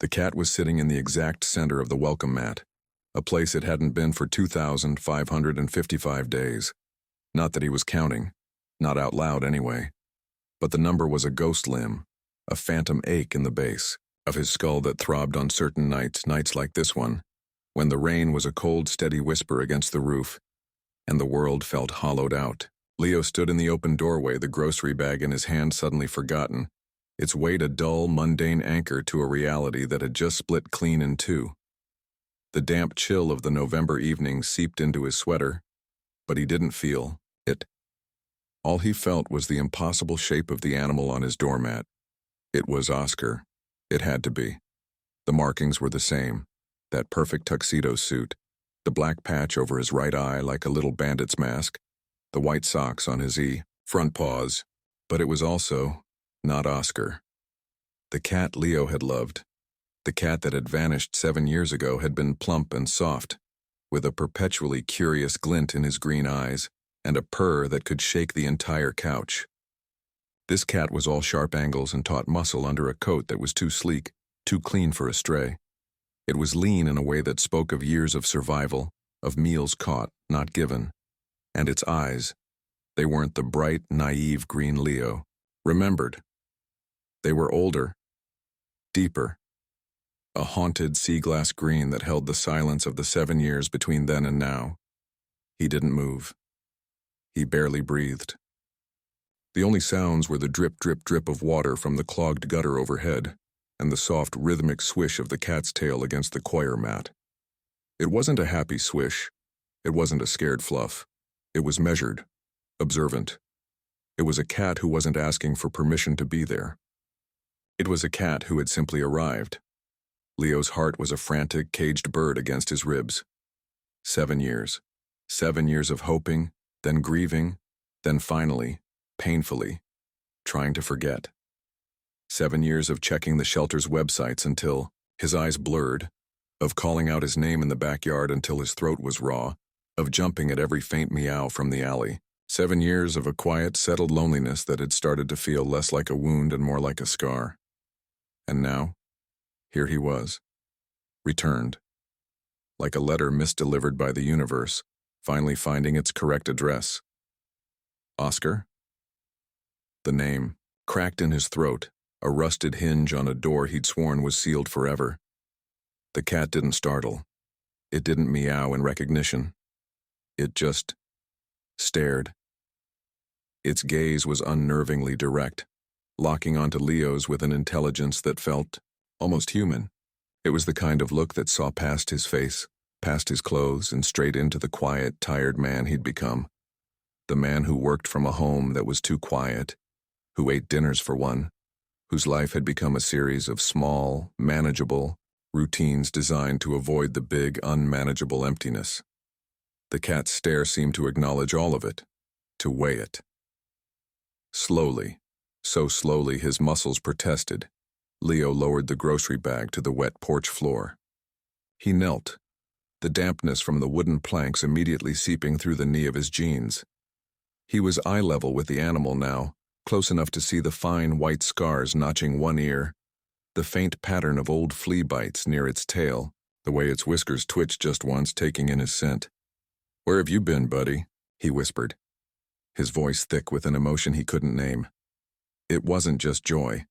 The cat was sitting in the exact center of the welcome mat, a place it hadn't been for 2,555 days. Not that he was counting, not out loud anyway, but the number was a ghost limb, a phantom ache in the base of his skull that throbbed on certain nights like this one, when the rain was a cold, steady whisper against the roof, and the world felt hollowed out. Leo stood in the open doorway, the grocery bag in his hand suddenly forgotten, its weight a dull, mundane anchor to a reality that had just split clean in two. The damp chill of the November evening seeped into his sweater, but he didn't feel it. All he felt was the impossible shape of the animal on his doormat. It was Oscar. It had to be. The markings were the same, that perfect tuxedo suit, the black patch over his right eye like a little bandit's mask, the white socks on his front paws, but it was also not Oscar. The cat Leo had loved, the cat that had vanished 7 years ago, had been plump and soft, with a perpetually curious glint in his green eyes and a purr that could shake the entire couch. This cat was all sharp angles and taut muscle under a coat that was too sleek, too clean for a stray. It was lean in a way that spoke of years of survival, of meals caught, not given. And its eyes, they weren't the bright, naive green Leo remembered. They were older, deeper, a haunted sea glass green that held the silence of the 7 years between then and now. He didn't move. He barely breathed. The only sounds were the drip, drip, drip of water from the clogged gutter overhead, and the soft, rhythmic swish of the cat's tail against the choir mat. It wasn't a happy swish. It wasn't a scared fluff. It was measured, observant. It was a cat who wasn't asking for permission to be there. It was a cat who had simply arrived. Leo's heart was a frantic, caged bird against his ribs. 7 years. 7 years of hoping, then grieving, then finally, painfully, trying to forget. 7 years of checking the shelter's websites until his eyes blurred, of calling out his name in the backyard until his throat was raw, of jumping at every faint meow from the alley. 7 years of a quiet, settled loneliness that had started to feel less like a wound and more like a scar. And now, here he was, returned, like a letter misdelivered by the universe, finally finding its correct address. Oscar? The name, cracked in his throat, a rusted hinge on a door he'd sworn was sealed forever. The cat didn't startle. It didn't meow in recognition. It just stared. Its gaze was unnervingly direct, locking onto Leo's with an intelligence that felt almost human. It was the kind of look that saw past his face, past his clothes, and straight into the quiet, tired man he'd become. The man who worked from a home that was too quiet, who ate dinners for one, whose life had become a series of small, manageable routines designed to avoid the big, unmanageable emptiness. The cat's stare seemed to acknowledge all of it, to weigh it. Slowly, so slowly his muscles protested, Leo lowered the grocery bag to the wet porch floor. He knelt, the dampness from the wooden planks immediately seeping through the knee of his jeans. He was eye level with the animal now, close enough to see the fine white scars notching one ear, the faint pattern of old flea bites near its tail, the way its whiskers twitched just once, taking in his scent. "Where have you been, buddy?" he whispered, his voice thick with an emotion he couldn't name. It wasn't just joy.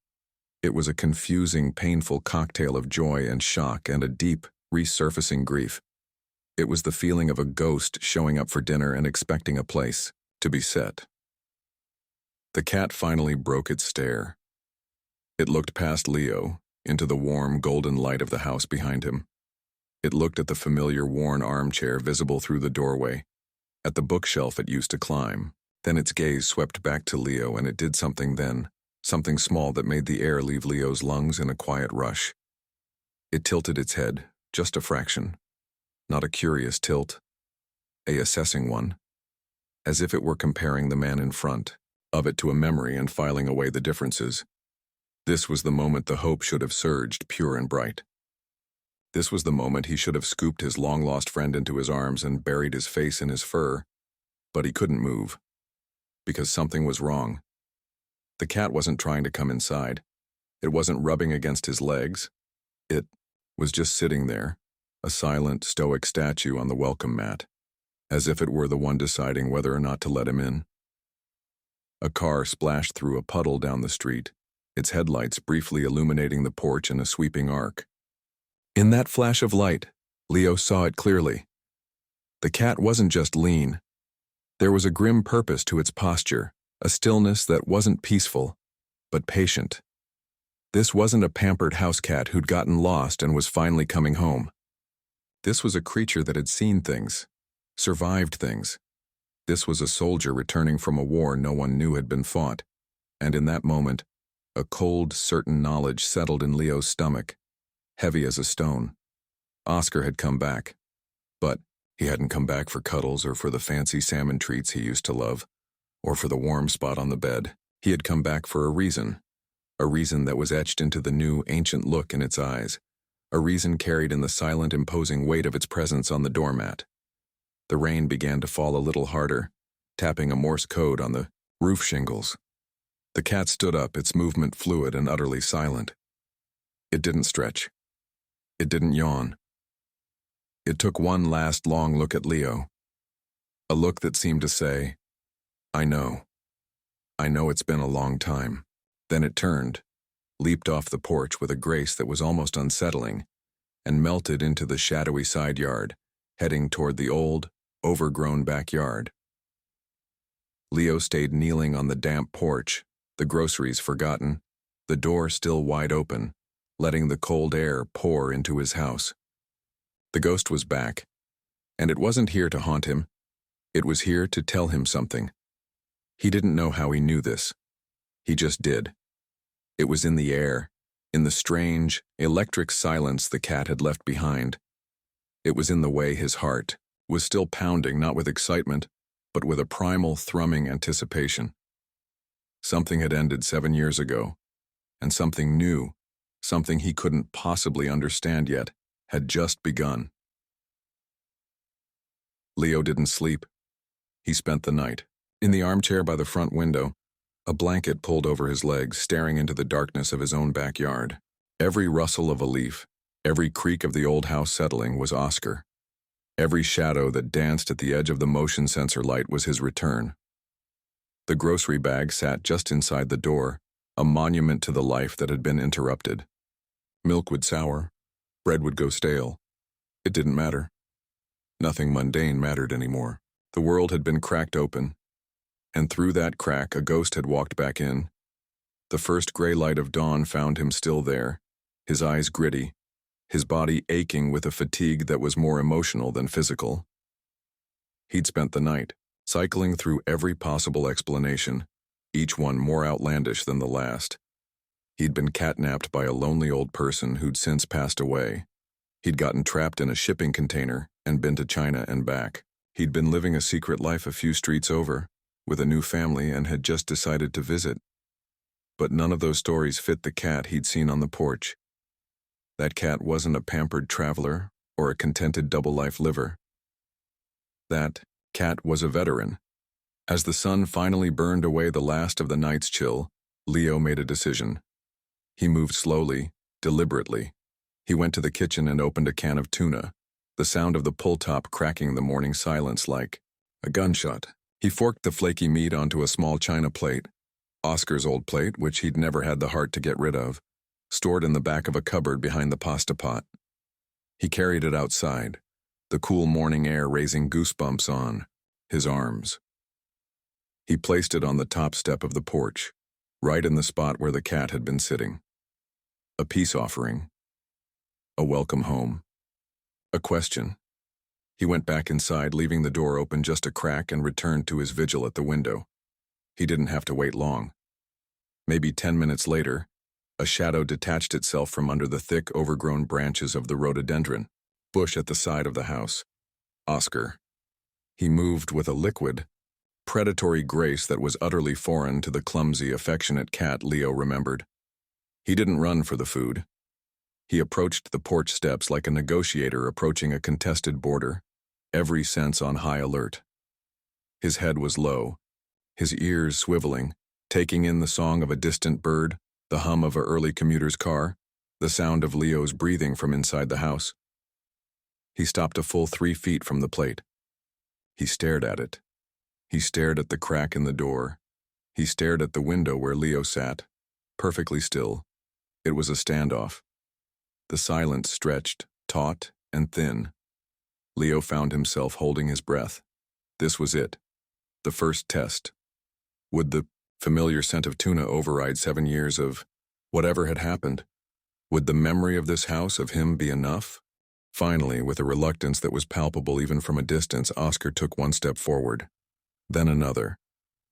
It was a confusing, painful cocktail of joy and shock and a deep, resurfacing grief. It was the feeling of a ghost showing up for dinner and expecting a place to be set. The cat finally broke its stare. It looked past Leo, into the warm, golden light of the house behind him. It looked at the familiar worn armchair visible through the doorway, at the bookshelf it used to climb. Then its gaze swept back to Leo, and it did something then, something small that made the air leave Leo's lungs in a quiet rush. It tilted its head, just a fraction. Not a curious tilt, a assessing one, as if it were comparing the man in front of it to a memory and filing away the differences. This was the moment the hope should have surged, pure and bright. This was the moment he should have scooped his long-lost friend into his arms and buried his face in his fur, but he couldn't move, because something was wrong. The cat wasn't trying to come inside. It wasn't rubbing against his legs. It was just sitting there, a silent, stoic statue on the welcome mat, as if it were the one deciding whether or not to let him in. A car splashed through a puddle down the street, its headlights briefly illuminating the porch in a sweeping arc. In that flash of light, Leo saw it clearly. The cat wasn't just lean. There was a grim purpose to its posture, a stillness that wasn't peaceful, but patient. This wasn't a pampered house cat who'd gotten lost and was finally coming home. This was a creature that had seen things, survived things. This was a soldier returning from a war no one knew had been fought, and in that moment, a cold, certain knowledge settled in Leo's stomach, heavy as a stone. Oscar had come back, but he hadn't come back for cuddles or for the fancy salmon treats he used to love, or for the warm spot on the bed. He had come back for a reason that was etched into the new, ancient look in its eyes, a reason carried in the silent, imposing weight of its presence on the doormat. The rain began to fall a little harder, tapping a Morse code on the roof shingles. The cat stood up, its movement fluid and utterly silent. It didn't stretch. It didn't yawn. It took one last long look at Leo, a look that seemed to say, I know it's been a long time. Then it turned, leaped off the porch with a grace that was almost unsettling, and melted into the shadowy side yard, heading toward the old, overgrown backyard. Leo stayed kneeling on the damp porch, the groceries forgotten, the door still wide open, letting the cold air pour into his house. The ghost was back, and it wasn't here to haunt him. It was here to tell him something. He didn't know how he knew this. He just did. It was in the air, in the strange, electric silence the cat had left behind. It was in the way his heart was still pounding, not with excitement, but with a primal, thrumming anticipation. Something had ended 7 years ago, and something new, something he couldn't possibly understand yet, had just begun. Leo didn't sleep. He spent the night, in the armchair by the front window, a blanket pulled over his legs, staring into the darkness of his own backyard. Every rustle of a leaf, every creak of the old house settling was Oscar. Every shadow that danced at the edge of the motion sensor light was his return. The grocery bag sat just inside the door, a monument to the life that had been interrupted. Milk would sour, bread would go stale. It didn't matter. Nothing mundane mattered anymore. The world had been cracked open, and through that crack a ghost had walked back in. The first gray light of dawn found him still there, his eyes gritty, his body aching with a fatigue that was more emotional than physical. He'd spent the night, cycling through every possible explanation, each one more outlandish than the last. He'd been catnapped by a lonely old person who'd since passed away. He'd gotten trapped in a shipping container and been to China and back. He'd been living a secret life a few streets over, with a new family, and had just decided to visit. But none of those stories fit the cat he'd seen on the porch. That cat wasn't a pampered traveler or a contented double-life liver. That cat was a veteran. As the sun finally burned away the last of the night's chill, Leo made a decision. He moved slowly, deliberately. He went to the kitchen and opened a can of tuna, the sound of the pull-top cracking the morning silence like a gunshot. He forked the flaky meat onto a small china plate, Oscar's old plate, which he'd never had the heart to get rid of, stored in the back of a cupboard behind the pasta pot. He carried it outside, the cool morning air raising goosebumps on his arms. He placed it on the top step of the porch, right in the spot where the cat had been sitting. A peace offering. A welcome home. A question. He went back inside, leaving the door open just a crack, and returned to his vigil at the window. He didn't have to wait long. Maybe 10 minutes later, a shadow detached itself from under the thick, overgrown branches of the rhododendron bush at the side of the house. Oscar. He moved with a liquid, predatory grace that was utterly foreign to the clumsy, affectionate cat Leo remembered. He didn't run for the food. He approached the porch steps like a negotiator approaching a contested border, every sense on high alert. His head was low, his ears swiveling, taking in the song of a distant bird, the hum of an early commuter's car. the sound of Leo's breathing from inside the house. He stopped a full 3 feet from the plate. He stared at it. He stared at the crack in the door. He stared at the window where Leo sat, perfectly still. It was a standoff. The silence stretched, taut and thin. Leo found himself holding his breath. This was it. The first test. Would the familiar scent of tuna override 7 years of whatever had happened? Would the memory of this house, of him, be enough? Finally, with a reluctance that was palpable even from a distance, Oscar took 1 step forward. Then another.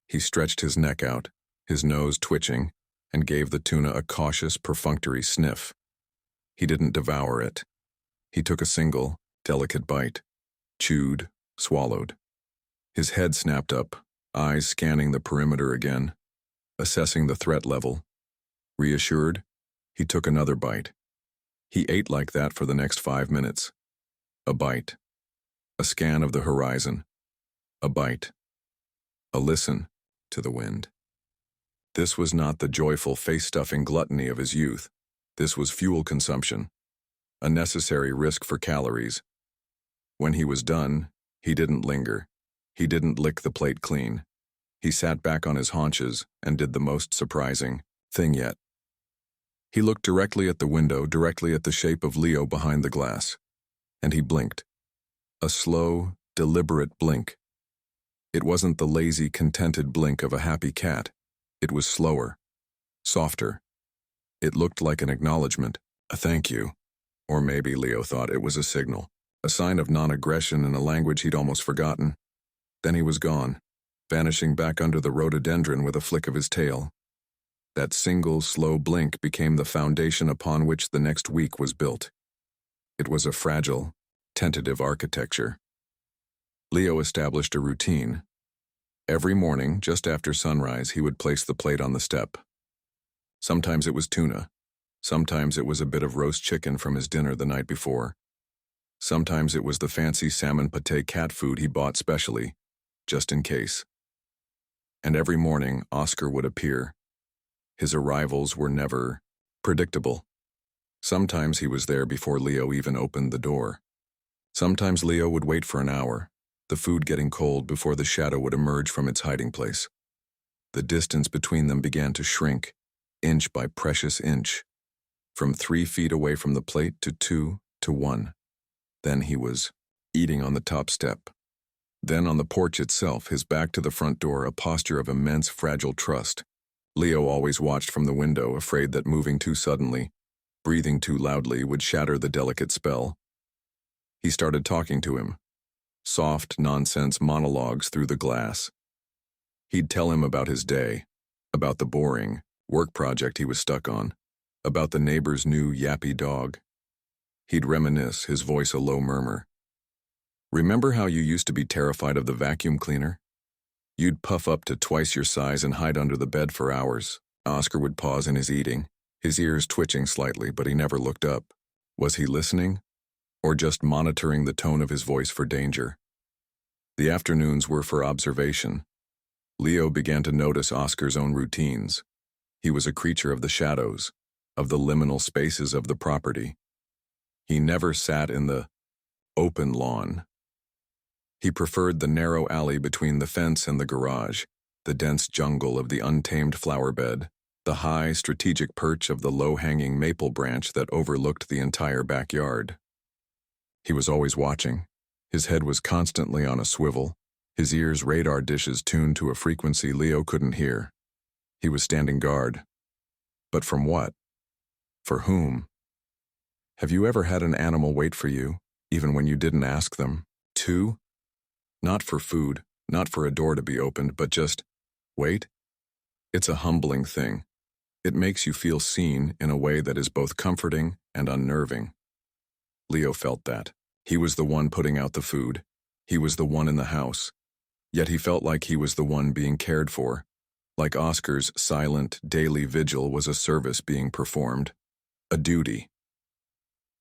He stretched his neck out, his nose twitching, and gave the tuna a cautious, perfunctory sniff. He didn't devour it. He took a single, delicate bite, chewed, swallowed. His head snapped up, eyes scanning the perimeter again, assessing the threat level. Reassured, he took another bite. He ate like that for the next 5 minutes. A bite. A scan of the horizon. A bite. A listen to the wind. This was not the joyful face-stuffing gluttony of his youth. This was fuel consumption, a necessary risk for calories. When he was done, he didn't linger. He didn't lick the plate clean. He sat back on his haunches and did the most surprising thing yet. He looked directly at the window, directly at the shape of Leo behind the glass, and he blinked. A slow, deliberate blink. It wasn't the lazy, contented blink of a happy cat. It was slower, softer. It looked like an acknowledgement, a thank you. Or maybe Leo thought it was a signal, a sign of non-aggression in a language he'd almost forgotten. Then he was gone, vanishing back under the rhododendron with a flick of his tail. That single, slow blink became the foundation upon which the next week was built. It was a fragile, tentative architecture. Leo established a routine. Every morning, just after sunrise, he would place the plate on the step. Sometimes it was tuna. Sometimes it was a bit of roast chicken from his dinner the night before. Sometimes it was the fancy salmon pâté cat food he bought specially, just in case. And every morning, Oscar would appear. His arrivals were never predictable. Sometimes he was there before Leo even opened the door. Sometimes Leo would wait for an hour, the food getting cold before the shadow would emerge from its hiding place. The distance between them began to shrink, inch by precious inch, from 3 feet away from the plate to 2 to 1. Then he was eating on the top step. Then on the porch itself, his back to the front door, a posture of immense fragile trust. Leo always watched from the window, afraid that moving too suddenly, breathing too loudly, would shatter the delicate spell. He started talking to him. Soft, nonsense monologues through the glass. He'd tell him about his day, about the boring work project he was stuck on, about the neighbor's new yappy dog. He'd reminisce, his voice a low murmur. Remember how you used to be terrified of the vacuum cleaner? You'd puff up to twice your size and hide under the bed for hours. Oscar would pause in his eating, his ears twitching slightly, but he never looked up. Was he listening? Or just monitoring the tone of his voice for danger? The afternoons were for observation. Leo began to notice Oscar's own routines. He was a creature of the shadows, of the liminal spaces of the property. He never sat in the open lawn. He preferred the narrow alley between the fence and the garage, the dense jungle of the untamed flower bed, the high, strategic perch of the low-hanging maple branch that overlooked the entire backyard. He was always watching. His head was constantly on a swivel, his ears radar dishes tuned to a frequency Leo couldn't hear. He was standing guard. But from what? For whom? Have you ever had an animal wait for you, even when you didn't ask them to? Not for food, not for a door to be opened, but just wait? It's a humbling thing. It makes you feel seen in a way that is both comforting and unnerving. Leo felt that. He was the one putting out the food. He was the one in the house. Yet he felt like he was the one being cared for. Like Oscar's silent, daily vigil was a service being performed. A duty.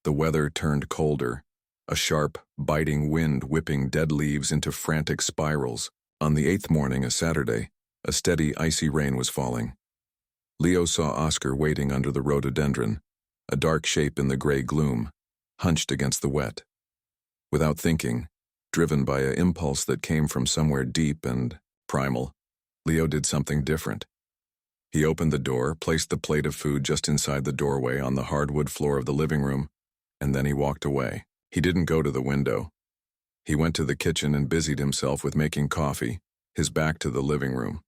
The weather turned colder. A sharp, biting wind whipping dead leaves into frantic spirals. On the 8th morning, a Saturday, a steady, icy rain was falling. Leo saw Oscar waiting under the rhododendron, a dark shape in the gray gloom, hunched against the wet. Without thinking, driven by an impulse that came from somewhere deep and primal, Leo did something different. He opened the door, placed the plate of food just inside the doorway on the hardwood floor of the living room, and then he walked away. He didn't go to the window. He went to the kitchen and busied himself with making coffee, his back to the living room.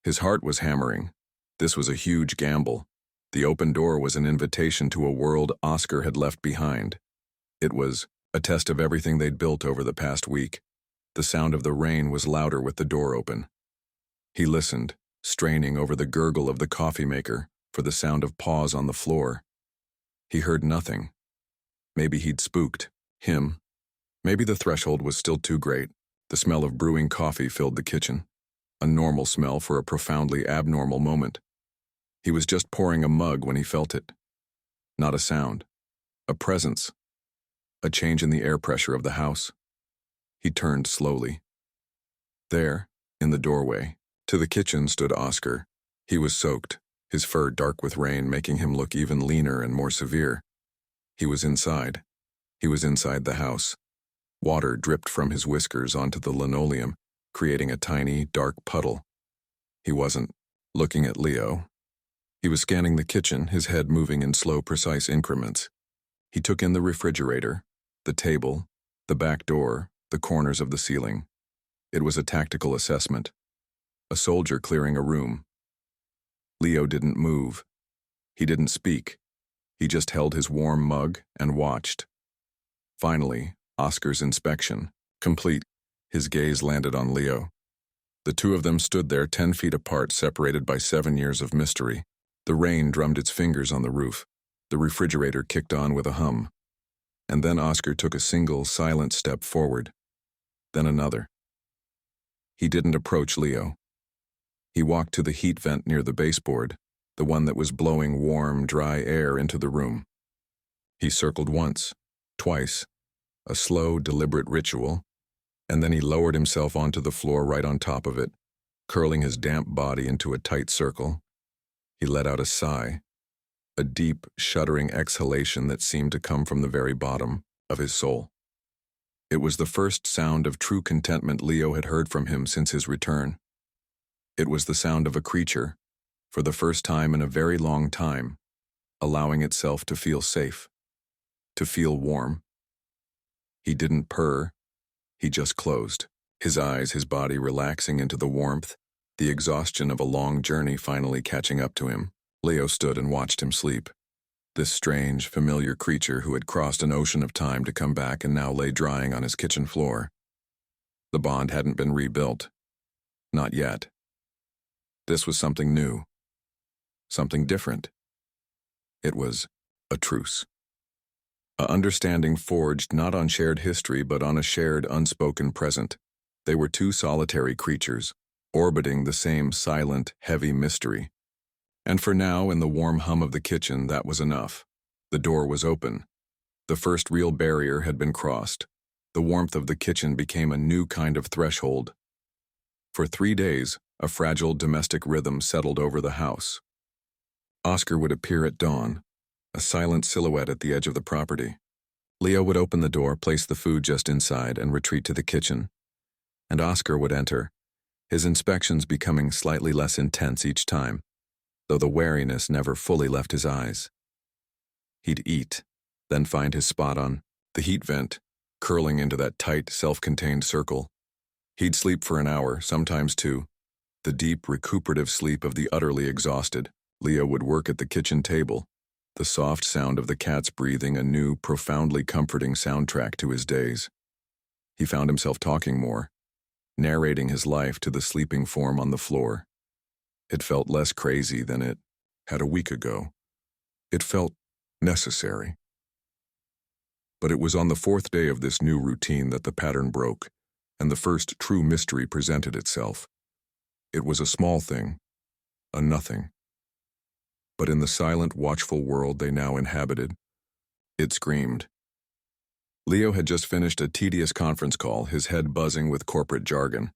His heart was hammering. This was a huge gamble. The open door was an invitation to a world Oscar had left behind. It was a test of everything they'd built over the past week. The sound of the rain was louder with the door open. He listened, straining over the gurgle of the coffee maker for the sound of paws on the floor. He heard nothing. Maybe he'd spooked him. Maybe the threshold was still too great. The smell of brewing coffee filled the kitchen, a normal smell for a profoundly abnormal moment. He was just pouring a mug when he felt it. Not a sound, a presence, a change in the air pressure of the house. He turned slowly. There, in the doorway, to the kitchen stood Oscar. He was soaked, his fur dark with rain making him look even leaner and more severe. He was inside. He was inside the house. Water dripped from his whiskers onto the linoleum, creating a tiny, dark puddle. He wasn't looking at Leo. He was scanning the kitchen, his head moving in slow, precise increments. He took in the refrigerator, the table, the back door, the corners of the ceiling. It was a tactical assessment. A soldier clearing a room. Leo didn't move. He didn't speak. He just held his warm mug and watched. Finally, Oscar's inspection, complete, his gaze landed on Leo. The two of them stood there 10 feet apart, separated by 7 years of mystery. The rain drummed its fingers on the roof. The refrigerator kicked on with a hum. And then Oscar took a single, silent step forward. Then another. He didn't approach Leo. He walked to the heat vent near the baseboard, the one that was blowing warm, dry air into the room. He circled once, twice, a slow, deliberate ritual, and then he lowered himself onto the floor right on top of it, curling his damp body into a tight circle. He let out a sigh, a deep, shuddering exhalation that seemed to come from the very bottom of his soul. It was the first sound of true contentment Leo had heard from him since his return. It was the sound of a creature, for the first time in a very long time, allowing itself to feel safe, to feel warm. He didn't purr, he just closed, his eyes, his body relaxing into the warmth, the exhaustion of a long journey finally catching up to him. Leo stood and watched him sleep. This strange, familiar creature who had crossed an ocean of time to come back and now lay drying on his kitchen floor. The bond hadn't been rebuilt. Not yet. This was something new. Something different. It was a truce. A understanding forged not on shared history but on a shared unspoken present. They were two solitary creatures, orbiting the same silent, heavy mystery. And for now, in the warm hum of the kitchen, that was enough. The door was open. The first real barrier had been crossed. The warmth of the kitchen became a new kind of threshold. For 3 days, a fragile domestic rhythm settled over the house. Oscar would appear at dawn, a silent silhouette at the edge of the property. Leo would open the door, place the food just inside, and retreat to the kitchen. And Oscar would enter, his inspections becoming slightly less intense each time, though the wariness never fully left his eyes. He'd eat, then find his spot on the heat vent, curling into that tight, self-contained circle. He'd sleep for an hour, sometimes 2, the deep, recuperative sleep of the utterly exhausted. Leo would work at the kitchen table, the soft sound of the cats breathing a new, profoundly comforting soundtrack to his days. He found himself talking more, narrating his life to the sleeping form on the floor. It felt less crazy than it had a week ago. It felt necessary. But it was on the 4th day of this new routine that the pattern broke, and the first true mystery presented itself. It was a small thing, a nothing. But in the silent, watchful world they now inhabited, it screamed. Leo had just finished a tedious conference call, his head buzzing with corporate jargon.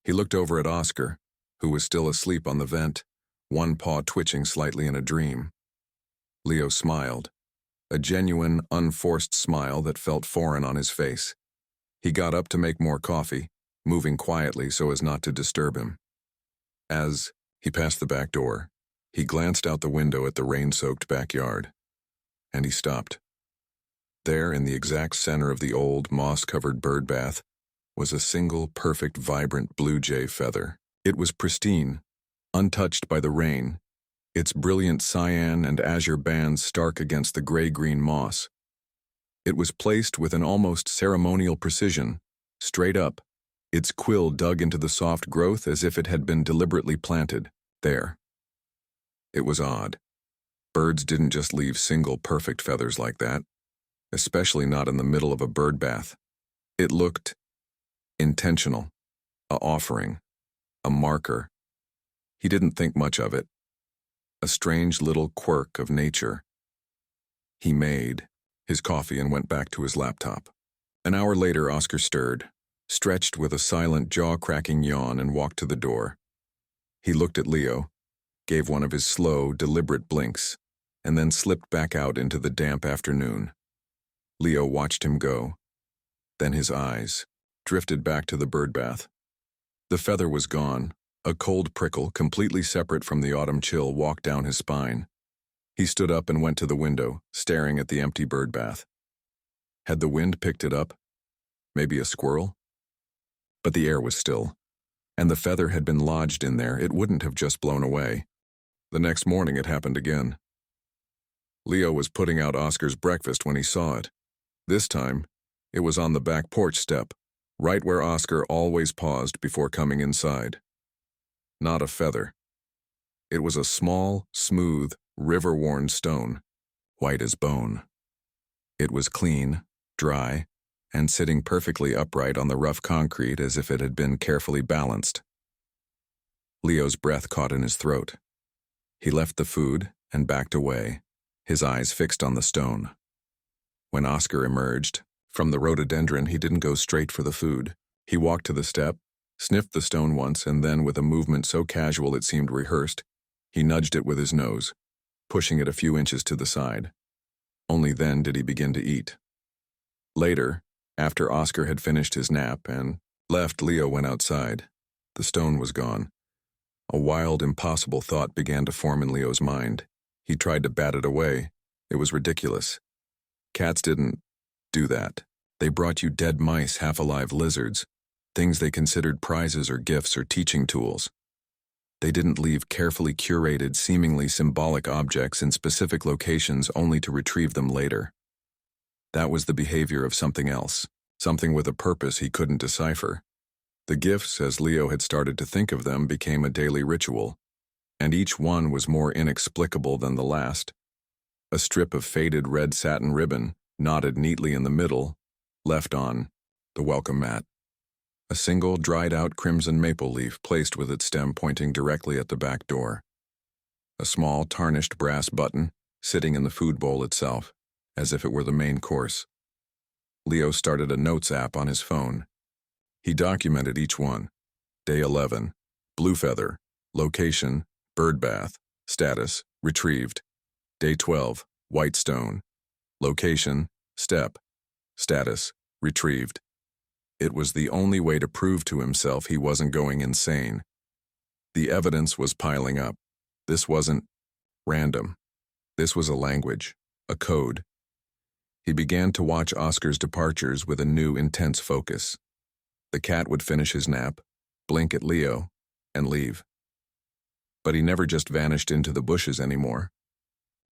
He looked over at Oscar, who was still asleep on the vent, one paw twitching slightly in a dream. Leo smiled, a genuine, unforced smile that felt foreign on his face. He got up to make more coffee, moving quietly so as not to disturb him. As he passed the back door, he glanced out the window at the rain-soaked backyard, and he stopped. There, in the exact center of the old, moss-covered bird bath, was a single, perfect, vibrant blue jay feather. It was pristine, untouched by the rain, its brilliant cyan and azure bands stark against the gray-green moss. It was placed with an almost ceremonial precision, straight up, its quill dug into the soft growth as if it had been deliberately planted, there. It was odd. Birds didn't just leave single, perfect feathers like that, especially not in the middle of a bird bath. It looked intentional, a offering, a marker. He didn't think much of it. A strange little quirk of nature. He made his coffee and went back to his laptop. An hour later, Oscar stirred, stretched with a silent, jaw-cracking yawn, and walked to the door. He looked at Leo, gave one of his slow, deliberate blinks, and then slipped back out into the damp afternoon. Leo watched him go. Then his eyes drifted back to the bird bath. The feather was gone. A cold prickle, completely separate from the autumn chill, walked down his spine. He stood up and went to the window, staring at the empty bird bath. Had the wind picked it up? Maybe a squirrel? But the air was still, and the feather had been lodged in there. It wouldn't have just blown away. The next morning it happened again. Leo was putting out Oscar's breakfast when he saw it. This time, it was on the back porch step, right where Oscar always paused before coming inside. Not a feather. It was a small, smooth, river-worn stone, white as bone. It was clean, dry, and sitting perfectly upright on the rough concrete as if it had been carefully balanced. Leo's breath caught in his throat. He left the food and backed away, his eyes fixed on the stone. When Oscar emerged from the rhododendron, he didn't go straight for the food. He walked to the step, sniffed the stone once, and then, with a movement so casual it seemed rehearsed, he nudged it with his nose, pushing it a few inches to the side. Only then did he begin to eat. Later, after Oscar had finished his nap and left, Leo went outside. The stone was gone. A wild, impossible thought began to form in Leo's mind. He tried to bat it away. It was ridiculous. Cats didn't do that. They brought you dead mice, half-alive lizards, things they considered prizes or gifts or teaching tools. They didn't leave carefully curated, seemingly symbolic objects in specific locations only to retrieve them later. That was the behavior of something else, something with a purpose he couldn't decipher. The gifts, as Leo had started to think of them, became a daily ritual, and each one was more inexplicable than the last. A strip of faded red satin ribbon, knotted neatly in the middle, left on the welcome mat. A single dried-out crimson maple leaf placed with its stem pointing directly at the back door. A small tarnished brass button sitting in the food bowl itself, as if it were the main course. Leo started a notes app on his phone. He documented each one. Day 11, blue feather, location, bird bath, status, retrieved. Day 12, white stone, location, step, status, retrieved. It was the only way to prove to himself he wasn't going insane. The evidence was piling up. This wasn't random. This was a language, a code. He began to watch Oscar's departures with a new, intense focus. The cat would finish his nap, blink at Leo, and leave. But he never just vanished into the bushes anymore.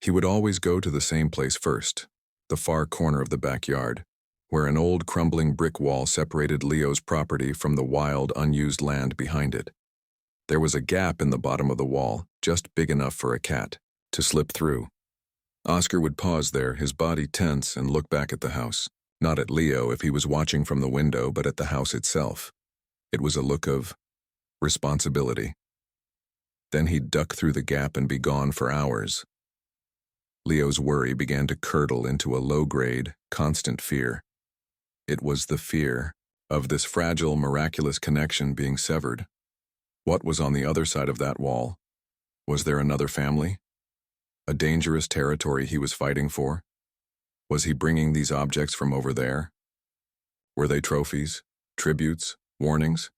He would always go to the same place first, the far corner of the backyard, where an old crumbling brick wall separated Leo's property from the wild, unused land behind it. There was a gap in the bottom of the wall, just big enough for a cat to slip through. Oscar would pause there, his body tense, and look back at the house. Not at Leo if he was watching from the window, but at the house itself. It was a look of responsibility. Then he'd duck through the gap and be gone for hours. Leo's worry began to curdle into a low-grade, constant fear. It was the fear of this fragile, miraculous connection being severed. What was on the other side of that wall? Was there another family? A dangerous territory he was fighting for? Was he bringing these objects from over there? Were they trophies, tributes, warnings?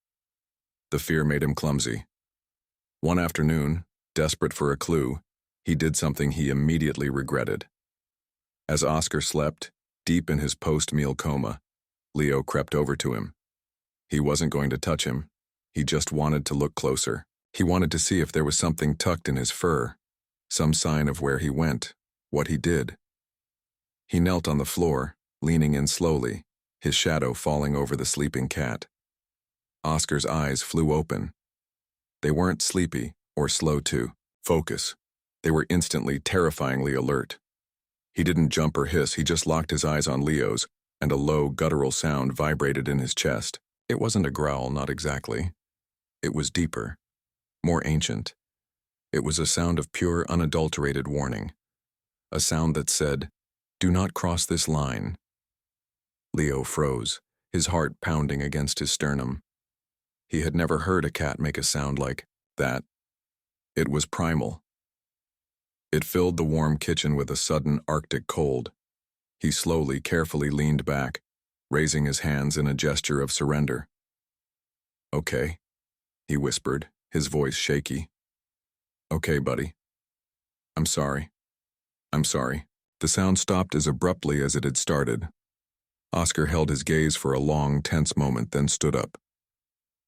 The fear made him clumsy. One afternoon, desperate for a clue, he did something he immediately regretted. As Oscar slept, deep in his post-meal coma, Leo crept over to him. He wasn't going to touch him. He just wanted to look closer. He wanted to see if there was something tucked in his fur, some sign of where he went, what he did. He knelt on the floor, leaning in slowly, his shadow falling over the sleeping cat. Oscar's eyes flew open. They weren't sleepy or slow to focus. They were instantly, terrifyingly alert. He didn't jump or hiss, he just locked his eyes on Leo's, and a low, guttural sound vibrated in his chest. It wasn't a growl, not exactly. It was deeper, more ancient. It was a sound of pure, unadulterated warning. A sound that said, "Do not cross this line." Leo froze, his heart pounding against his sternum. He had never heard a cat make a sound like that. It was primal. It filled the warm kitchen with a sudden Arctic cold. He slowly, carefully leaned back, raising his hands in a gesture of surrender. "Okay," he whispered, his voice shaky. "Okay, buddy. I'm sorry. I'm sorry." The sound stopped as abruptly as it had started. Oscar held his gaze for a long, tense moment, then stood up.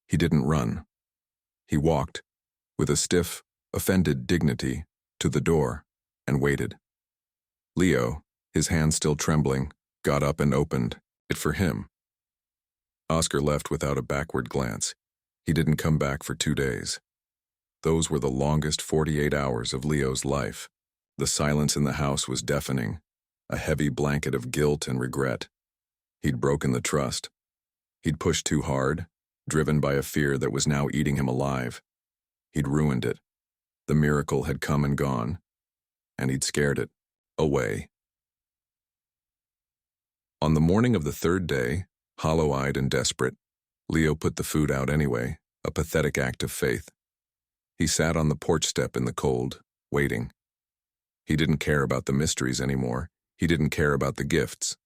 He didn't run. He walked, with a stiff, offended dignity, to the door, and waited. Leo, his hand still trembling, got up and opened it for him. Oscar left without a backward glance. He didn't come back for 2 days. Those were the longest 48 hours of Leo's life. The silence in the house was deafening, a heavy blanket of guilt and regret. He'd broken the trust. He'd pushed too hard, driven by a fear that was now eating him alive. He'd ruined it. The miracle had come and gone, and he'd scared it away. On the morning of the 3rd day, hollow-eyed and desperate, Leo put the food out anyway, a pathetic act of faith. He sat on the porch step in the cold, waiting. He didn't care about the mysteries anymore. He didn't care about the gifts.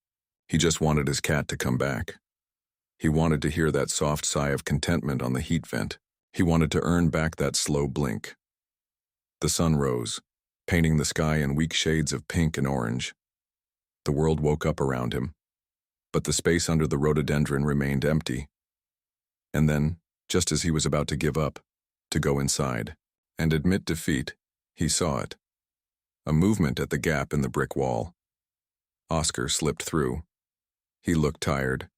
He just wanted his cat to come back. He wanted to hear that soft sigh of contentment on the heat vent. He wanted to earn back that slow blink. The sun rose, painting the sky in weak shades of pink and orange. The world woke up around him, but the space under the rhododendron remained empty. And then, just as he was about to give up, to go inside, and admit defeat, he saw it. A movement at the gap in the brick wall. Oscar slipped through. He looked tired.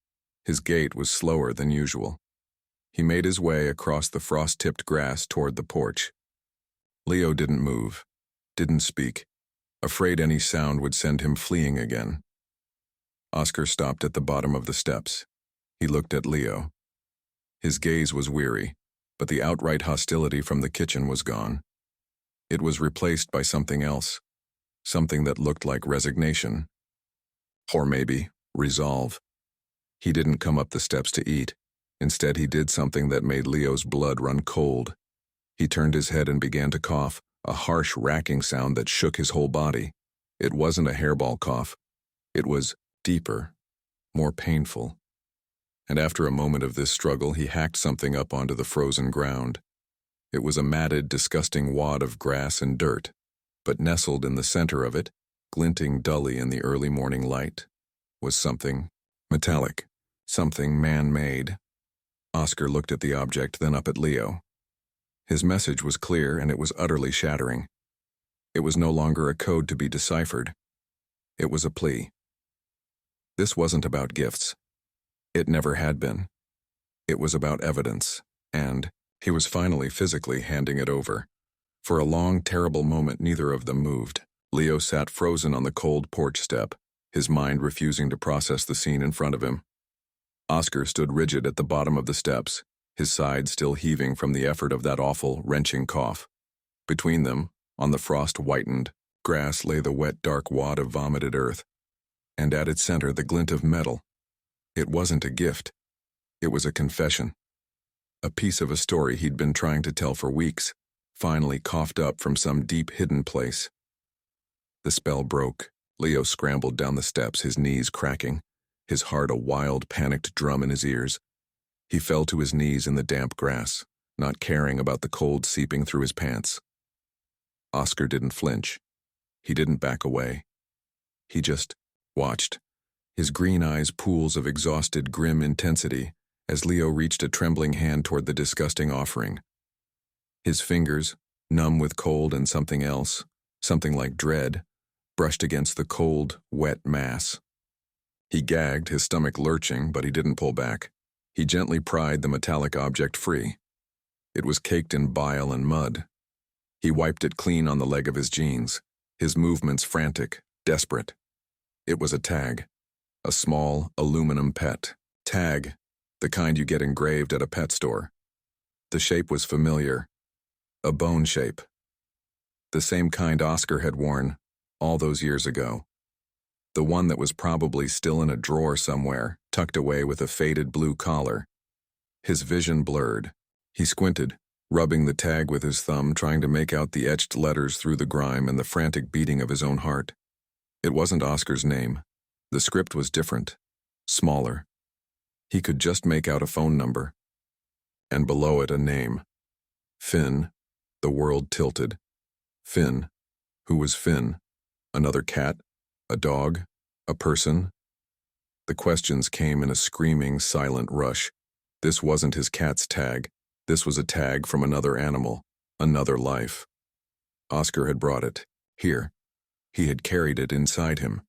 His gait was slower than usual. He made his way across the frost-tipped grass toward the porch. Leo didn't move, didn't speak, afraid any sound would send him fleeing again. Oscar stopped at the bottom of the steps. He looked at Leo. His gaze was weary, but the outright hostility from the kitchen was gone. It was replaced by something else, something that looked like resignation. Or maybe resolve. He didn't come up the steps to eat. Instead, he did something that made Leo's blood run cold. He turned his head and began to cough, a harsh, racking sound that shook his whole body. It wasn't a hairball cough. It was deeper, more painful. And after a moment of this struggle, he hacked something up onto the frozen ground. It was a matted, disgusting wad of grass and dirt, but nestled in the center of it, glinting dully in the early morning light, was something metallic, something man-made. Oscar looked at the object, then up at Leo. His message was clear, and it was utterly shattering. It was no longer a code to be deciphered. It was a plea. This wasn't about gifts. It never had been. It was about evidence, and he was finally physically handing it over. For a long, terrible moment, neither of them moved. Leo sat frozen on the cold porch step, his mind refusing to process the scene in front of him. Oscar stood rigid at the bottom of the steps, his side still heaving from the effort of that awful, wrenching cough. Between them, on the frost-whitened grass, lay the wet, dark wad of vomited earth, and at its center the glint of metal. It wasn't a gift. It was a confession. A piece of a story he'd been trying to tell for weeks, finally coughed up from some deep hidden place. The spell broke. Leo scrambled down the steps, his knees cracking, his heart a wild, panicked drum in his ears. He fell to his knees in the damp grass, not caring about the cold seeping through his pants. Oscar didn't flinch. He didn't back away. He just watched, his green eyes pools of exhausted, grim intensity, as Leo reached a trembling hand toward the disgusting offering. His fingers, numb with cold and something else, something like dread, brushed against the cold, wet mass. He gagged, his stomach lurching, but he didn't pull back. He gently pried the metallic object free. It was caked in bile and mud. He wiped it clean on the leg of his jeans, his movements frantic, desperate. It was a tag, a small aluminum pet tag, the kind you get engraved at a pet store. The shape was familiar, a bone shape. The same kind Oscar had worn all those years ago. The one that was probably still in a drawer somewhere, tucked away with a faded blue collar. His vision blurred. He squinted, rubbing the tag with his thumb, trying to make out the etched letters through the grime and the frantic beating of his own heart. It wasn't Oscar's name. The script was different, smaller. He could just make out a phone number. And below it a name. Finn. The world tilted. Finn. Who was Finn? Another cat? A dog? A person? The questions came in a screaming, silent rush. This wasn't his cat's tag. This was a tag from another animal, another life. Oscar had brought it. Here. He had carried it inside him.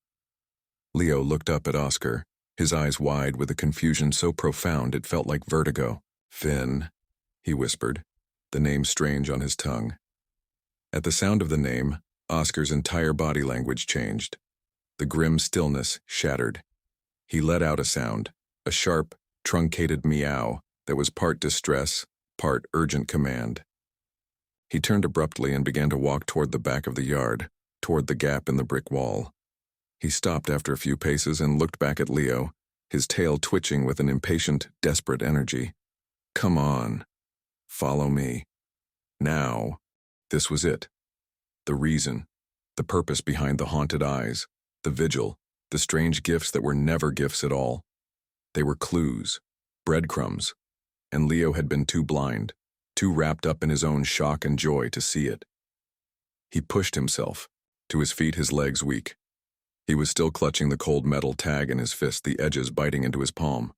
Leo looked up at Oscar, his eyes wide with a confusion so profound it felt like vertigo. Finn, he whispered, the name strange on his tongue. At the sound of the name, Oscar's entire body language changed. The grim stillness shattered. He let out a sound, a sharp, truncated meow that was part distress, part urgent command. He turned abruptly and began to walk toward the back of the yard, toward the gap in the brick wall. He stopped after a few paces and looked back at Leo, his tail twitching with an impatient, desperate energy. Come on. Follow me. Now. This was it. The reason, the purpose behind the haunted eyes, the vigil, the strange gifts that were never gifts at all. They were clues, breadcrumbs, and Leo had been too blind, too wrapped up in his own shock and joy to see it. He pushed himself, to his feet, his legs weak. He was still clutching the cold metal tag in his fist, the edges biting into his palm.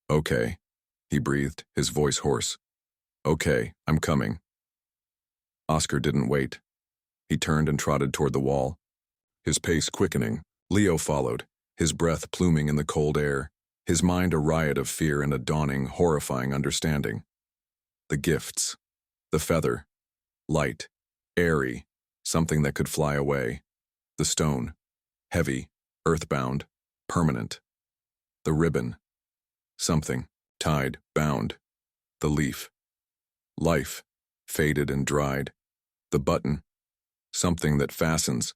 Okay, he breathed, his voice hoarse. Okay, I'm coming. Oscar didn't wait. He turned and trotted toward the wall. His pace quickening, Leo followed, his breath pluming in the cold air, his mind a riot of fear and a dawning, horrifying understanding. The gifts. The feather. Light. Airy. Something that could fly away. The stone. Heavy. Earthbound. Permanent. The ribbon. Something. Tied. Bound. The leaf. Life. Faded and dried. The button. Something that fastens,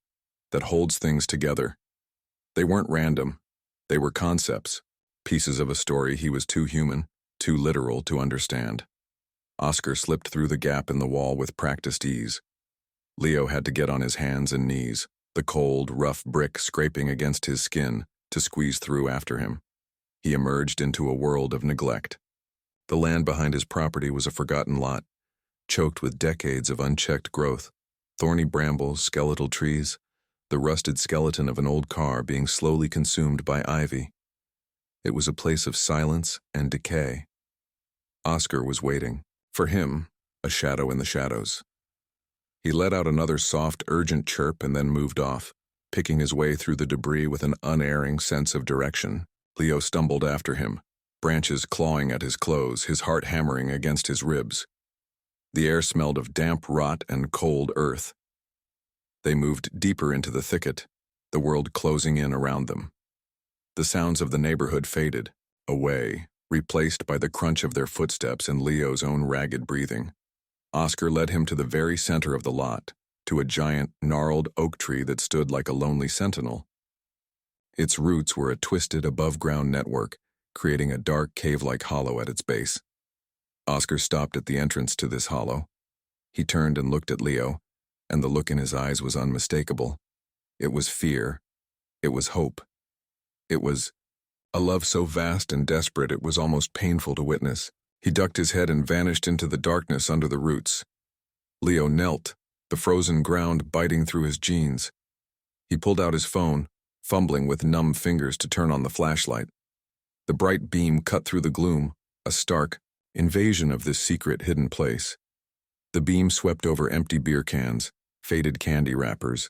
that holds things together. They weren't random. They were concepts, pieces of a story he was too human, too literal to understand. Oscar slipped through the gap in the wall with practiced ease. Leo had to get on his hands and knees, the cold, rough brick scraping against his skin, to squeeze through after him. He emerged into a world of neglect. The land behind his property was a forgotten lot, choked with decades of unchecked growth, thorny brambles, skeletal trees, the rusted skeleton of an old car being slowly consumed by ivy. It was a place of silence and decay. Oscar was waiting. For him, a shadow in the shadows. He let out another soft, urgent chirp and then moved off, picking his way through the debris with an unerring sense of direction. Leo stumbled after him, branches clawing at his clothes, his heart hammering against his ribs. The air smelled of damp rot and cold earth. They moved deeper into the thicket, the world closing in around them. The sounds of the neighborhood faded, away, replaced by the crunch of their footsteps and Leo's own ragged breathing. Oscar led him to the very center of the lot, to a giant, gnarled oak tree that stood like a lonely sentinel. Its roots were a twisted, above-ground network, creating a dark, cave-like hollow at its base. Oscar stopped at the entrance to this hollow. He turned and looked at Leo, and the look in his eyes was unmistakable. It was fear. It was hope. It was a love so vast and desperate it was almost painful to witness. He ducked his head and vanished into the darkness under the roots. Leo knelt, the frozen ground biting through his jeans. He pulled out his phone, fumbling with numb fingers to turn on the flashlight. The bright beam cut through the gloom, a stark invasion of this secret hidden place. The beam swept over empty beer cans, faded candy wrappers,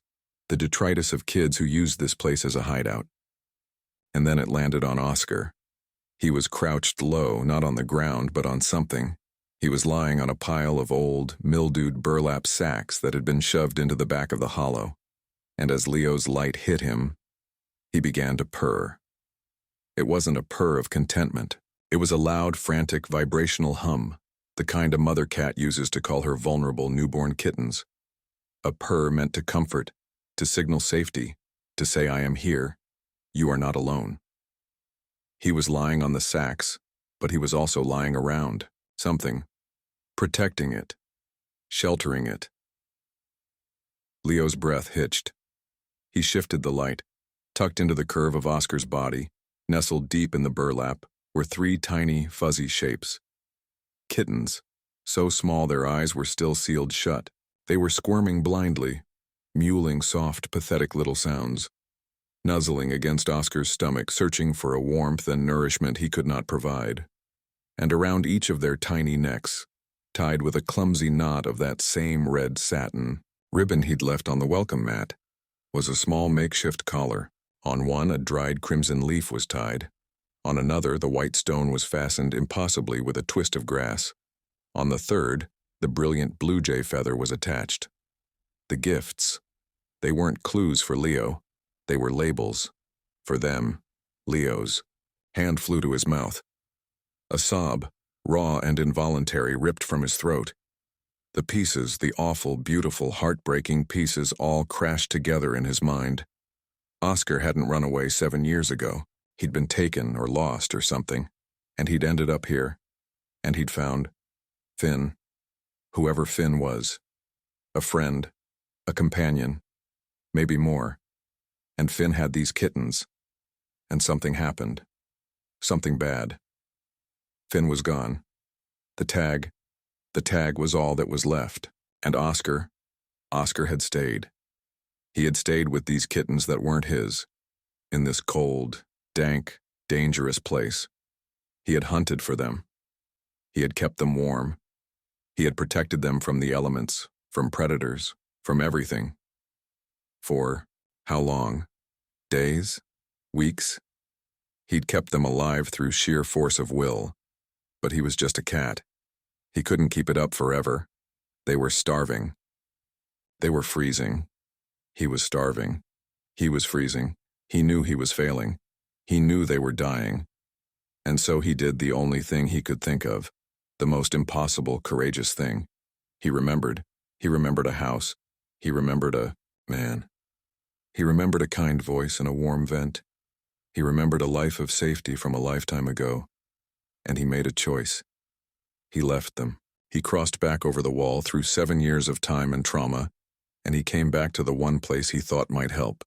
the detritus of kids who used this place as a hideout. And then it landed on Oscar. He was crouched low, not on the ground, but on something. He was lying on a pile of old, mildewed burlap sacks that had been shoved into the back of the hollow. And as Leo's light hit him, he began to purr. It wasn't a purr of contentment. It was a loud, frantic, vibrational hum, the kind a mother cat uses to call her vulnerable newborn kittens. A purr meant to comfort, to signal safety, to say, "I am here. You are not alone." He was lying on the sacks, but he was also lying around something, protecting it, sheltering it. Leo's breath hitched. He shifted the light. Tucked into the curve of Oscar's body, nestled deep in the burlap, were three tiny, fuzzy shapes. Kittens, so small their eyes were still sealed shut. They were squirming blindly, mewling soft, pathetic little sounds, nuzzling against Oscar's stomach, searching for a warmth and nourishment he could not provide. And around each of their tiny necks, tied with a clumsy knot of that same red satin ribbon he'd left on the welcome mat, was a small makeshift collar. On one, a dried crimson leaf was tied. On another, the white stone was fastened impossibly with a twist of grass. On the third, the brilliant blue jay feather was attached. The gifts. They weren't clues for Leo. They were labels. For them, Leo's. Hand flew to his mouth. A sob, raw and involuntary, ripped from his throat. The pieces, the awful, beautiful, heartbreaking pieces, all crashed together in his mind. Oscar hadn't run away 7 years ago. He'd been taken or lost or something, and he'd ended up here. And he'd found Finn, whoever Finn was. A friend, a companion, maybe more. And Finn had these kittens. And something happened. Something bad. Finn was gone. The tag was all that was left. And Oscar had stayed. He had stayed with these kittens that weren't his, in this cold, dank, dangerous place. He had hunted for them. He had kept them warm. He had protected them from the elements, from predators, from everything. For how long? Days? Weeks? He'd kept them alive through sheer force of will. But he was just a cat. He couldn't keep it up forever. They were starving. They were freezing. He was starving. He was freezing. He knew he was failing. He knew they were dying. And so he did the only thing he could think of, the most impossible, courageous thing. He remembered. He remembered a house. He remembered a man. He remembered a kind voice and a warm vent. He remembered a life of safety from a lifetime ago. And he made a choice. He left them. He crossed back over the wall through 7 years of time and trauma, and he came back to the one place he thought might help.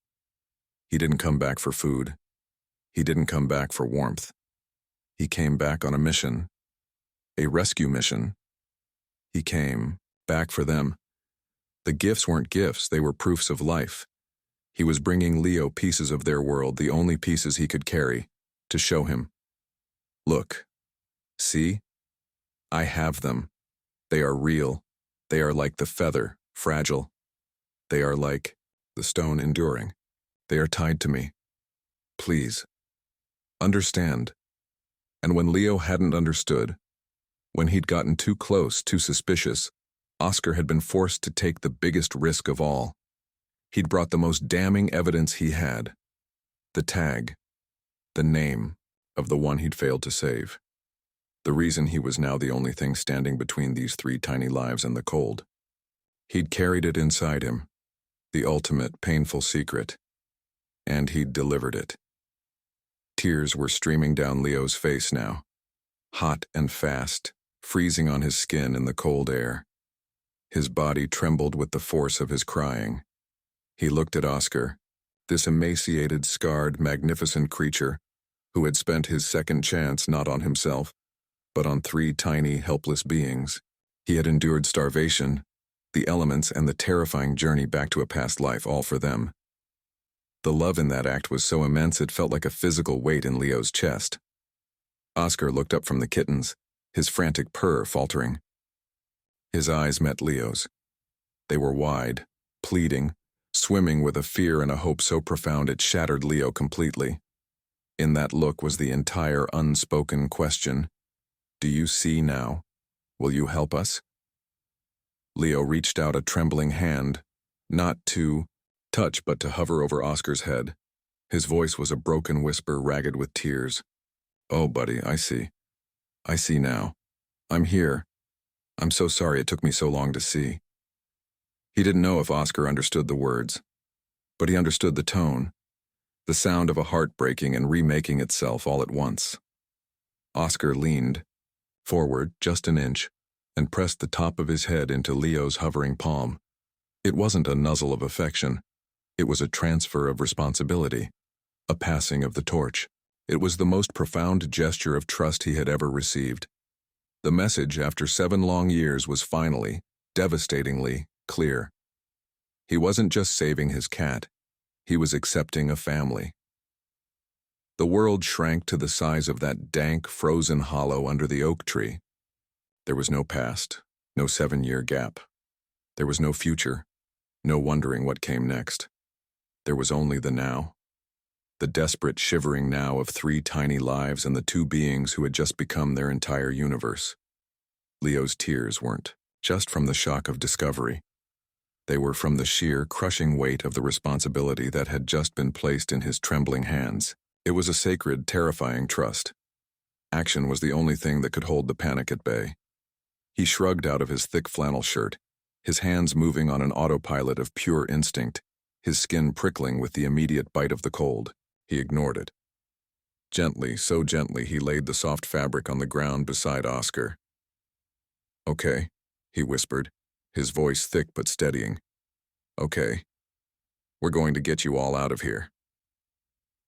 He didn't come back for food. He didn't come back for warmth. He came back on a mission. A rescue mission. He came back for them. The gifts weren't gifts, they were proofs of life. He was bringing Leo pieces of their world, the only pieces he could carry, to show him. Look. See? I have them. They are real. They are like the feather, fragile. They are like the stone, enduring. They are tied to me. Please. Understand. And when Leo hadn't understood, when he'd gotten too close, too suspicious, Oscar had been forced to take the biggest risk of all. He'd brought the most damning evidence he had. The tag. The name of the one he'd failed to save. The reason he was now the only thing standing between these 3 tiny lives and the cold. He'd carried it inside him. The ultimate, painful secret. And he'd delivered it. Tears were streaming down Leo's face now. Hot and fast, freezing on his skin in the cold air. His body trembled with the force of his crying. He looked at Oscar, This emaciated, scarred, magnificent creature, who had spent his second chance not on himself, but on three tiny, helpless beings. He had endured starvation, the elements, and the terrifying journey back to a past life, all for them. The love in that act was so immense it felt like a physical weight in Leo's chest. Oscar looked up from the kittens, his frantic purr faltering. His eyes met Leo's. They were wide, pleading, swimming with a fear and a hope so profound it shattered Leo completely. In that look was the entire unspoken question. Do you see now? Will you help us? Leo reached out a trembling hand, not to touch but to hover over Oscar's head. His voice was a broken whisper ragged with tears. Oh, buddy, I see. I see now. I'm here. I'm so sorry it took me so long to see. He didn't know if Oscar understood the words, but he understood the tone, the sound of a heart breaking and remaking itself all at once. Oscar leaned forward just an inch and pressed the top of his head into Leo's hovering palm. It wasn't a nuzzle of affection. It was a transfer of responsibility, a passing of the torch. It was the most profound gesture of trust he had ever received. The message, after 7 long years, was finally, devastatingly, clear. He wasn't just saving his cat. He was accepting a family. The world shrank to the size of that dank, frozen hollow under the oak tree. There was no past, no 7-year gap. There was no future, no wondering what came next. There was only the now. The desperate, shivering now of 3 tiny lives and the 2 beings who had just become their entire universe. Leo's tears weren't just from the shock of discovery. They were from the sheer, crushing weight of the responsibility that had just been placed in his trembling hands. It was a sacred, terrifying trust. Action was the only thing that could hold the panic at bay. He shrugged out of his thick flannel shirt, his hands moving on an autopilot of pure instinct, his skin prickling with the immediate bite of the cold. He ignored it. Gently, so gently, he laid the soft fabric on the ground beside Oscar. Okay, he whispered, his voice thick but steadying. Okay. We're going to get you all out of here.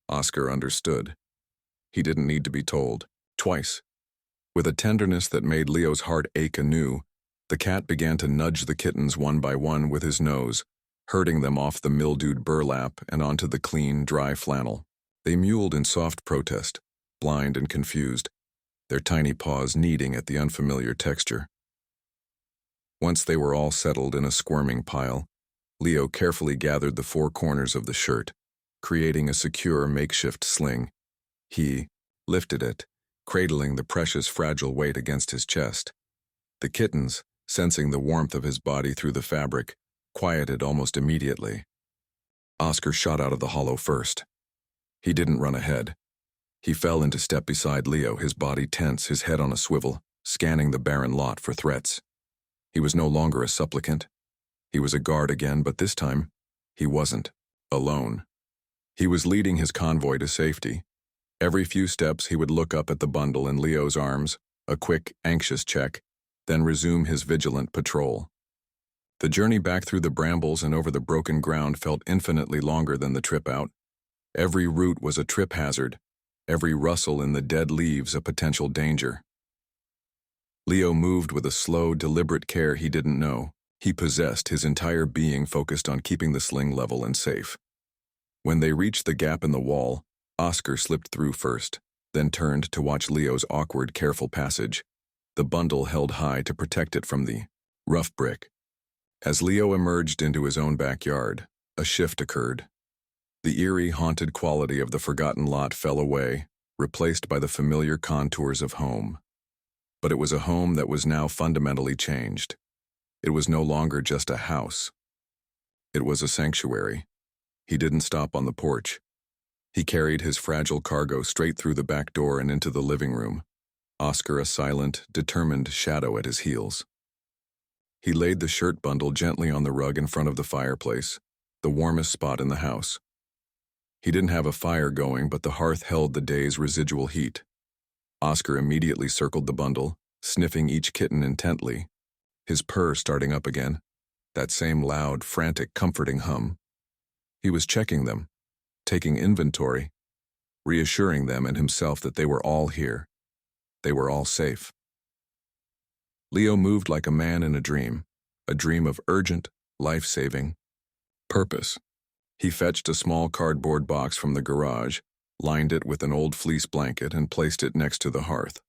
Oscar understood. He didn't need to be told. Twice. With a tenderness that made Leo's heart ache anew, the cat began to nudge the kittens one by one with his nose, herding them off the mildewed burlap and onto the clean, dry flannel. They mewled in soft protest, blind and confused, their tiny paws kneading at the unfamiliar texture. Once they were all settled in a squirming pile, Leo carefully gathered the 4 corners of the shirt, creating a secure makeshift sling. He lifted it, cradling the precious fragile weight against his chest. The kittens, sensing the warmth of his body through the fabric, quieted almost immediately. Oscar shot out of the hollow first. He didn't run ahead. He fell into step beside Leo, his body tense, his head on a swivel, scanning the barren lot for threats. He was no longer a supplicant. He was a guard again, but this time, he wasn't alone. He was leading his convoy to safety. Every few steps he would look up at the bundle in Leo's arms, a quick, anxious check, then resume his vigilant patrol. The journey back through the brambles and over the broken ground felt infinitely longer than the trip out. Every root was a trip hazard, every rustle in the dead leaves a potential danger. Leo moved with a slow, deliberate care he didn't know. He possessed, his entire being focused on keeping the sling level and safe. When they reached the gap in the wall, Oscar slipped through first, then turned to watch Leo's awkward, careful passage, the bundle held high to protect it from the rough brick. As Leo emerged into his own backyard, a shift occurred. The eerie, haunted quality of the forgotten lot fell away, replaced by the familiar contours of home. But it was a home that was now fundamentally changed. It was no longer just a house. It was a sanctuary. He didn't stop on the porch. He carried his fragile cargo straight through the back door and into the living room, Oscar a silent, determined shadow at his heels. He laid the shirt bundle gently on the rug in front of the fireplace, the warmest spot in the house. He didn't have a fire going, but the hearth held the day's residual heat. Oscar immediately circled the bundle, sniffing each kitten intently, his purr starting up again, that same loud, frantic, comforting hum. He was checking them, taking inventory, reassuring them and himself that they were all here. They were all safe. Leo moved like a man in a dream of urgent, life-saving purpose. He fetched a small cardboard box from the garage, lined it with an old fleece blanket, and placed it next to the hearth.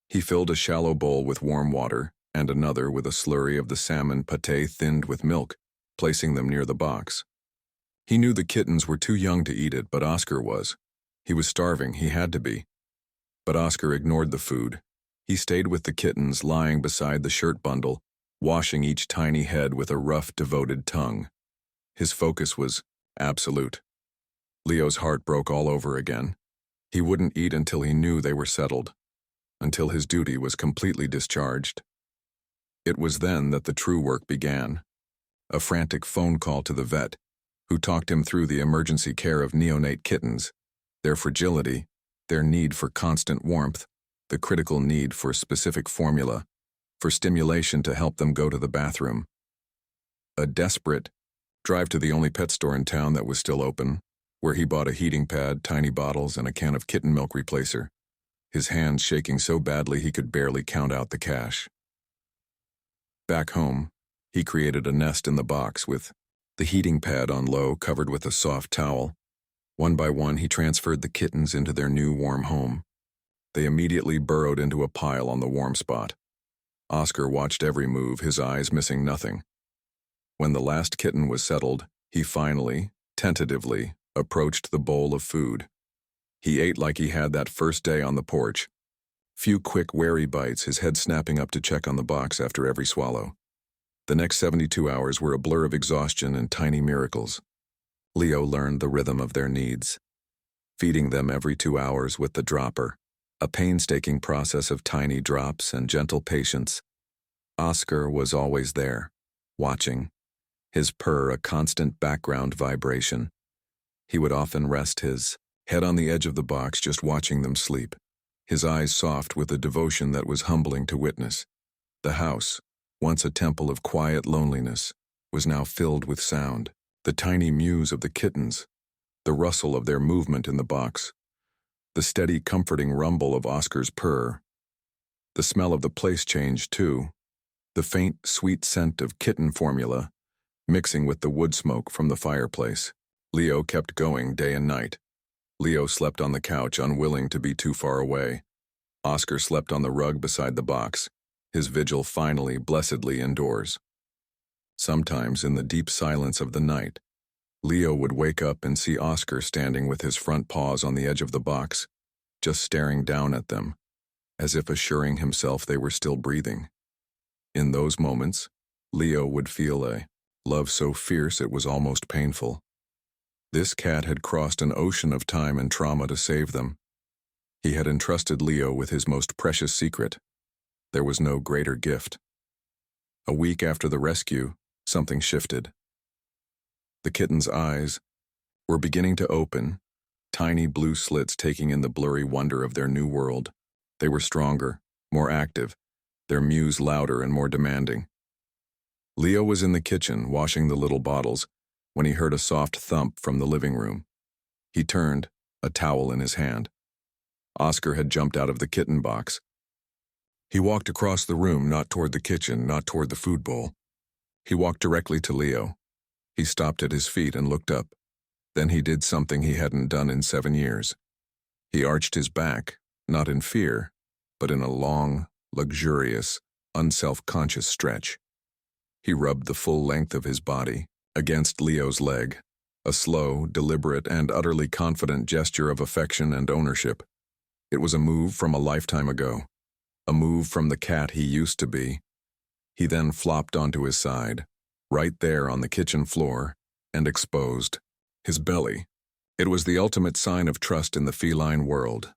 He filled a shallow bowl with warm water and another with a slurry of the salmon pâté thinned with milk, placing them near the box. He knew the kittens were too young to eat it, but Oscar was. He was starving, he had to be. But Oscar ignored the food. He stayed with the kittens, lying beside the shirt bundle, washing each tiny head with a rough, devoted tongue. His focus was absolute. Leo's heart broke all over again. He wouldn't eat until he knew they were settled, until his duty was completely discharged. It was then that the true work began. A frantic phone call to the vet, who talked him through the emergency care of neonate kittens, their fragility, their need for constant warmth, the critical need for specific formula, for stimulation to help them go to the bathroom. A desperate drive to the only pet store in town that was still open, where he bought a heating pad, tiny bottles, and a can of kitten milk replacer, his hands shaking so badly he could barely count out the cash. Back home, he created a nest in the box with the heating pad on low, covered with a soft towel. One by one, he transferred the kittens into their new warm home. They immediately burrowed into a pile on the warm spot. Oscar watched every move, his eyes missing nothing. When the last kitten was settled, he finally, tentatively, approached the bowl of food. He ate like he had that first day on the porch. Few quick, wary bites, his head snapping up to check on the box after every swallow. The next 72 hours were a blur of exhaustion and tiny miracles. Leo learned the rhythm of their needs, feeding them every 2 hours with the dropper, a painstaking process of tiny drops and gentle patience. Oscar was always there, watching, his purr a constant background vibration. He would often rest his head on the edge of the box, just watching them sleep, his eyes soft with a devotion that was humbling to witness. The house, once a temple of quiet loneliness, was now filled with sound. The tiny mews of the kittens, the rustle of their movement in the box, the steady, comforting rumble of Oscar's purr. The smell of the place changed, too. The faint, sweet scent of kitten formula, mixing with the wood smoke from the fireplace. Leo kept going day and night. Leo slept on the couch, unwilling to be too far away. Oscar slept on the rug beside the box, his vigil finally, blessedly indoors. Sometimes, in the deep silence of the night, Leo would wake up and see Oscar standing with his front paws on the edge of the box, just staring down at them, as if assuring himself they were still breathing. In those moments, Leo would feel a love so fierce it was almost painful. This cat had crossed an ocean of time and trauma to save them. He had entrusted Leo with his most precious secret. There was no greater gift. A week after the rescue, something shifted. The kitten's eyes were beginning to open, tiny blue slits taking in the blurry wonder of their new world. They were stronger, more active, their mews louder and more demanding. Leo was in the kitchen, washing the little bottles, when he heard a soft thump from the living room. He turned, a towel in his hand. Oscar had jumped out of the kitten box. He walked across the room, not toward the kitchen, not toward the food bowl. He walked directly to Leo. He stopped at his feet and looked up. Then he did something he hadn't done in 7 years. He arched his back, not in fear, but in a long, luxurious, unself-conscious stretch. He rubbed the full length of his body against Leo's leg, a slow, deliberate, and utterly confident gesture of affection and ownership. It was a move from a lifetime ago, a move from the cat he used to be. He then flopped onto his side, right there on the kitchen floor, and exposed his belly. It was the ultimate sign of trust in the feline world,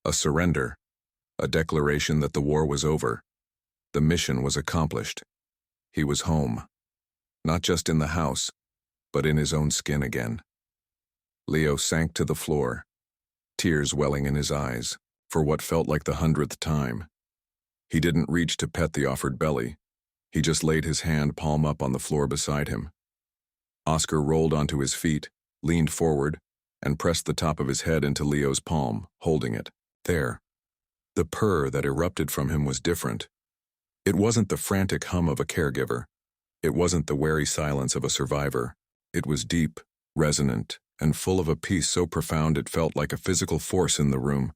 a surrender, a declaration that the war was over. The mission was accomplished. He was home, not just in the house, but in his own skin again. Leo sank to the floor, tears welling in his eyes, for what felt like the 100th time. He didn't reach to pet the offered belly. He just laid his hand palm up on the floor beside him. Oscar rolled onto his feet, leaned forward, and pressed the top of his head into Leo's palm, holding it. There. The purr that erupted from him was different. It wasn't the frantic hum of a caregiver. It wasn't the wary silence of a survivor. It was deep, resonant, and full of a peace so profound it felt like a physical force in the room.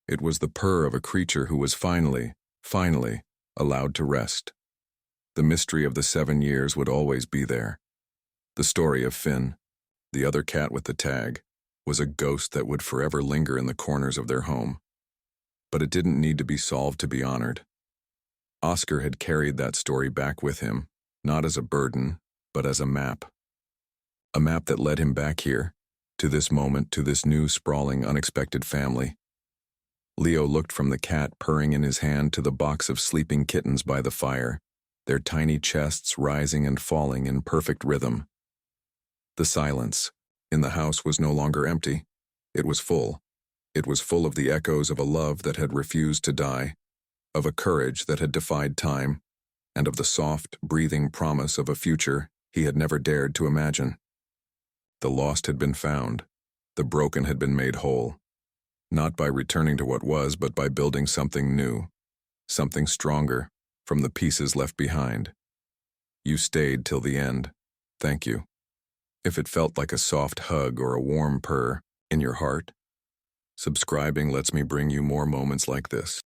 It was the purr of a creature who was finally allowed to rest. The mystery of the 7 years would always be there. The story of Finn, the other cat with the tag, was a ghost that would forever linger in the corners of their home. But it didn't need to be solved to be honored. Oscar had carried that story back with him, not as a burden, but as a map. A map that led him back here, to this moment, to this new, sprawling, unexpected family. Leo looked from the cat purring in his hand to the box of sleeping kittens by the fire, their tiny chests rising and falling in perfect rhythm. The silence in the house was no longer empty. It was full. It was full of the echoes of a love that had refused to die, of a courage that had defied time, and of the soft, breathing promise of a future he had never dared to imagine. The lost had been found. The broken had been made whole. Not by returning to what was, but by building something new, something stronger, from the pieces left behind. You stayed till the end. Thank you. If it felt like a soft hug or a warm purr in your heart, subscribing lets me bring you more moments like this.